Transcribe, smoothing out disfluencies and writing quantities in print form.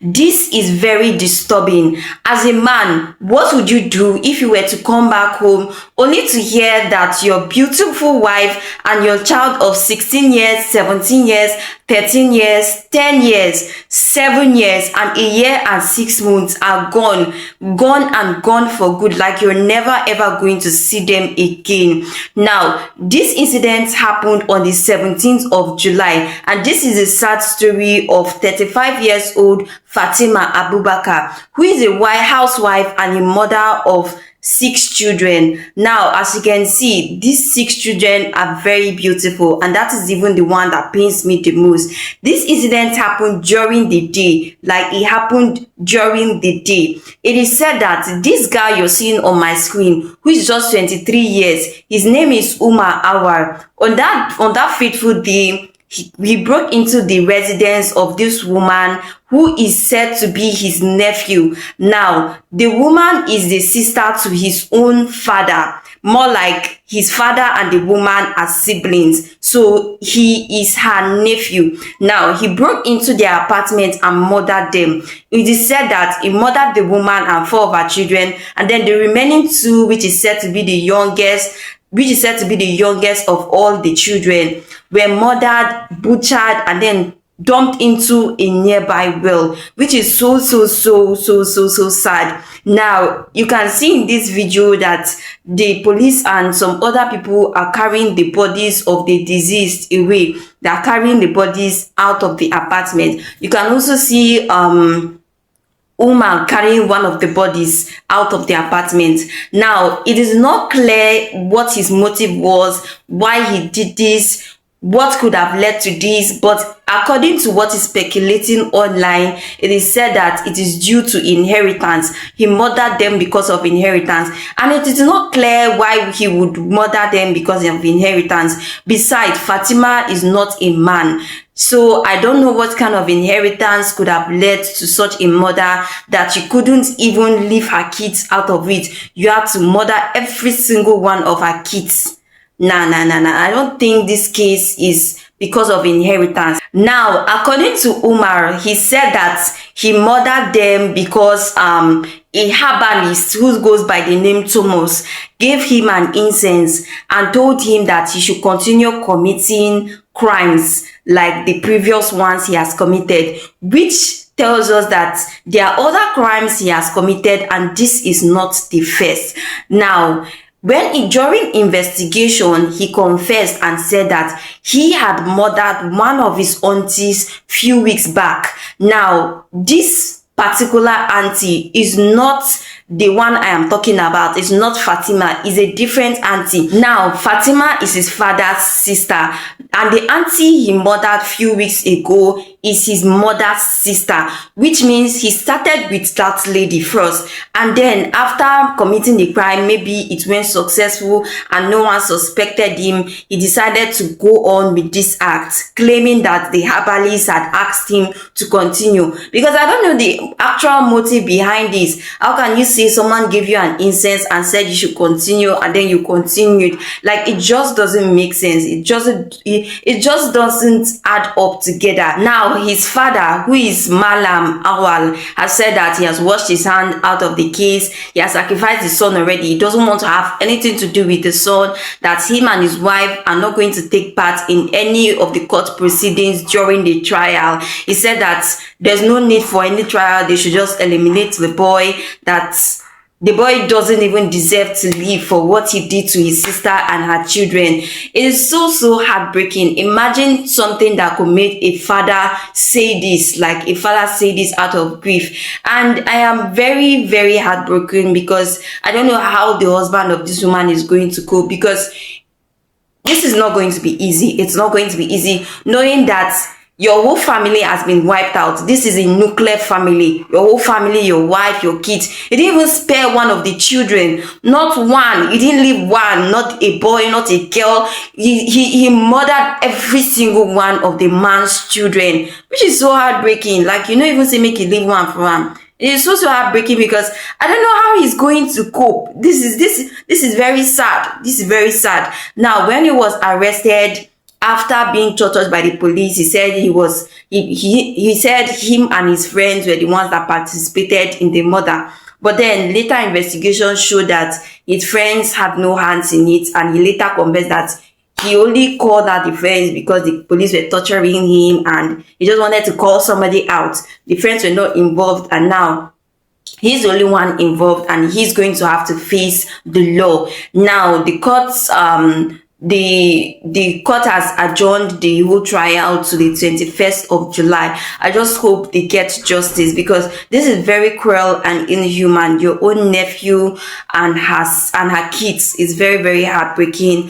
This is very disturbing. As a man, what would you do if you were to come back home only to hear that your beautiful wife and your child of 16 years, 17 years, 13 years, 10 years, 7 years, and a year and 6 months are gone, and gone for good, like you're never ever going to see them again? Now, this incident happened on the 17th of July, and this is a sad story of 35 years old Fatima Abubakar, who is a housewife and a mother of 6 children. Now, as you can see, these 6 children are very beautiful, and that is even the one that pains me the most. This incident happened during the day, like it happened during the day. It is said that this guy you're seeing on my screen, who is just 23 years, his name is Umar Awar. On that fateful day, he broke into the residence of this woman who is said to be his nephew. Now, the woman is the sister to his own father, more like his father and the woman are siblings. So he is her nephew. Now, he broke into their apartment and murdered them. It is said that he murdered the woman and 4 of her children, and then the remaining 2, which is said to be the youngest of all the children, were murdered, butchered, and then dumped into a nearby well, which is so sad. Now, you can see in this video that the police and some other people are carrying the bodies of the deceased away. They are carrying the bodies out of the apartment. You can also see Umar carrying one of the bodies out of the apartment. Now, it is not clear what his motive was, why he did this, what could have led to this, but according to what is speculating online, it is said that it is due to inheritance. He murdered them because of inheritance, and it is not clear why he would murder them because of inheritance. Besides, Fatima is not a man, so I don't know what kind of inheritance could have led to such a murder that you couldn't even leave her kids out of it. You had to murder every single one of her kids. Nah. I don't think this case is because of inheritance. Now, according to Umar, he said that he murdered them because a herbalist who goes by the name Thomas gave him an incense and told him that he should continue committing crimes like the previous ones he has committed, which tells us that there are other crimes he has committed and this is not the first. Now, during investigation, he confessed and said that he had murdered one of his aunties few weeks back. Now, this particular auntie is not the one I am talking about. It's not Fatima, it's a different auntie. Now, Fatima is his father's sister, and the auntie he murdered few weeks ago is his mother's sister, which means he started with that lady first, and then after committing the crime, maybe it went successful and no one suspected him, he decided to go on with this act, claiming that the herbalist had asked him to continue. Because I don't know the actual motive behind this. How can you say someone gave you an incense and said you should continue and then you continued? Like, it just doesn't make sense. It just doesn't add up together. Now, his father, who is Malam Awal, has said that he has washed his hand out of the case. He has sacrificed his son already. He doesn't want to have anything to do with the son, that him and his wife are not going to take part in any of the court proceedings during the trial. He said that there's no need for any trial. They should just eliminate the boy, that the boy doesn't even deserve to live for what he did to his sister and her children. It is so heartbreaking. Imagine something that could make a father say this, like a father say this out of grief. And I am very heartbroken, because I don't know how the husband of this woman is going to cope, because this is not going to be easy. It's not going to be easy knowing that your whole family has been wiped out. This is a nuclear family. Your whole family, your wife, your kids. He didn't even spare one of the children. Not one. He didn't leave one. Not a boy, not a girl. He murdered every single one of the man's children, which is so heartbreaking. Like, you don't even say make you leave one for one. It is so heartbreaking, because I don't know how he's going to cope. This is very sad. This is very sad. Now, when he was arrested, after being tortured by the police, he said he said him and his friends were the ones that participated in the murder. But then later investigation showed that his friends had no hands in it, and he later confessed that he only called out the friends because the police were torturing him and he just wanted to call somebody out. The friends were not involved, and now he's the only one involved and he's going to have to face the law. Now the courts the court has adjourned the whole trial to the 21st of July. I just hope they get justice, because this is very cruel and inhuman. Your own nephew and her kids is very, very heartbreaking.